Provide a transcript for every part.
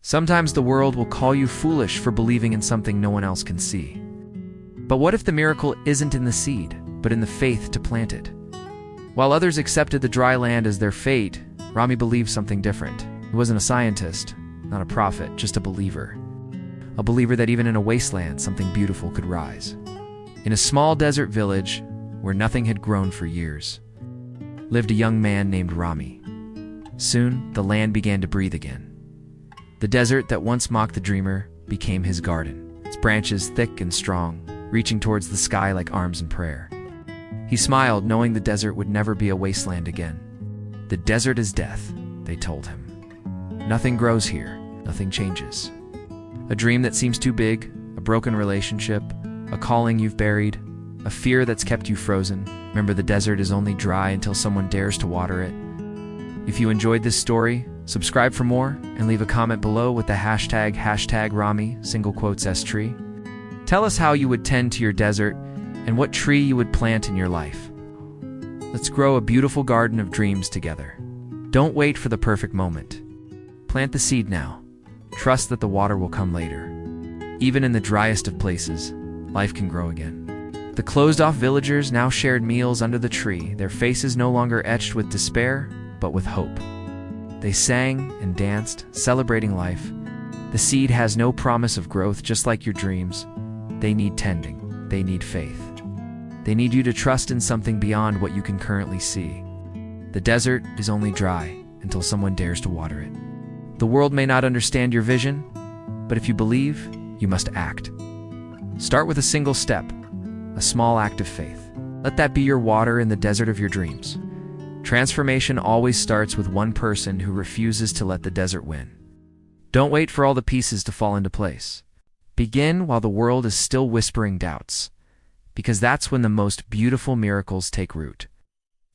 Sometimes the world will call you foolish for believing in something no one else can see. But what if the miracle isn't in the seed, but in the faith to plant it? While others accepted the dry land as their fate, Rami believed something different. He wasn't a scientist, not a prophet, just a believer. A believer that even in a wasteland, something beautiful could rise. In a small desert village, where nothing had grown for years, lived a young man named Rami. Soon, the land began to breathe again. The desert that once mocked the dreamer became his garden, its branches thick and strong, reaching towards the sky like arms in prayer. He smiled, knowing the desert would never be a wasteland again. The desert is death, they told him. Nothing grows here, nothing changes. A dream that seems too big, a broken relationship, a calling you've buried, a fear that's kept you frozen. Remember, the desert is only dry until someone dares to water it. If you enjoyed this story, subscribe for more and leave a comment below with the hashtag Rami, single quotes S-tree. Tell us how you would tend to your desert and what tree you would plant in your life. Let's grow a beautiful garden of dreams together. Don't wait for the perfect moment. Plant the seed now. Trust that the water will come later. Even in the driest of places, life can grow again. The closed-off villagers now shared meals under the tree, their faces no longer etched with despair, but with hope. They sang and danced, celebrating life. The seed has no promise of growth, just like your dreams. They need tending. They need faith. They need you to trust in something beyond what you can currently see. The desert is only dry until someone dares to water it. The world may not understand your vision, but if you believe, you must act. Start with a single step, a small act of faith. Let that be your water in the desert of your dreams. Transformation always starts with one person who refuses to let the desert win. Don't wait for all the pieces to fall into place. Begin while the world is still whispering doubts, because that's when the most beautiful miracles take root.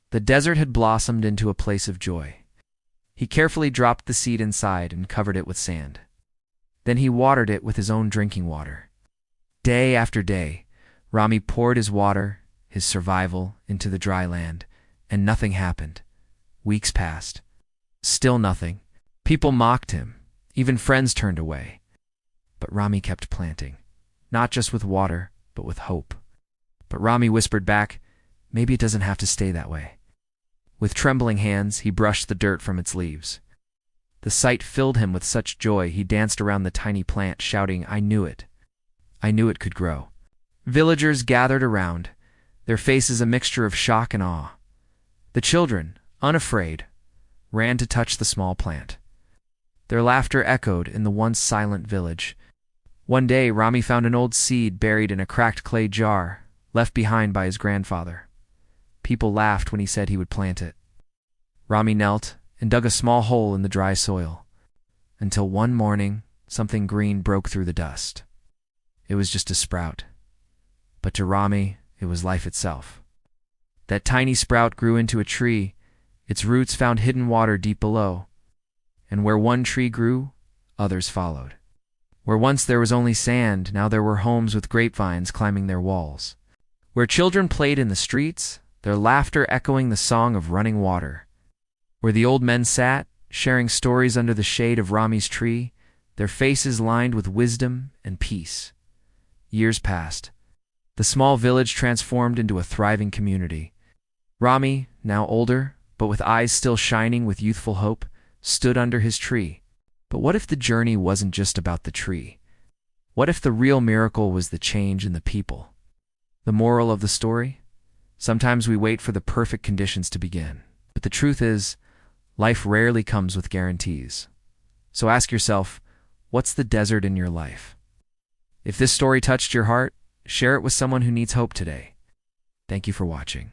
The desert had blossomed into a place of joy. He carefully dropped the seed inside and covered it with sand. Then he watered it with his own drinking water. Day after day, Rami poured his water, his survival, into the dry land, and nothing happened. Weeks passed. Still nothing. People mocked him. Even friends turned away. But Rami kept planting, not just with water, but with hope. But Rami whispered back, maybe it doesn't have to stay that way. With trembling hands, he brushed the dirt from its leaves. The sight filled him with such joy, he danced around the tiny plant, shouting, I knew it. I knew it could grow. Villagers gathered around, their faces a mixture of shock and awe. The children, unafraid, ran to touch the small plant. Their laughter echoed in the once silent village. One day, Rami found an old seed buried in a cracked clay jar, left behind by his grandfather. People laughed when he said he would plant it. Rami knelt and dug a small hole in the dry soil, until one morning, something green broke through the dust. It was just a sprout. But to Rami, it was life itself. That tiny sprout grew into a tree. Its roots found hidden water deep below. And where one tree grew, others followed. Where once there was only sand, now there were homes with grapevines climbing their walls. Where children played in the streets, their laughter echoing the song of running water. Where the old men sat, sharing stories under the shade of Rami's tree, their faces lined with wisdom and peace. Years passed. The small village transformed into a thriving community. Rami, now older, but with eyes still shining with youthful hope, stood under his tree. But what if the journey wasn't just about the tree? What if the real miracle was the change in the people? The moral of the story? Sometimes we wait for the perfect conditions to begin. But the truth is, life rarely comes with guarantees. So ask yourself, what's the desert in your life? If this story touched your heart, share it with someone who needs hope today. Thank you for watching.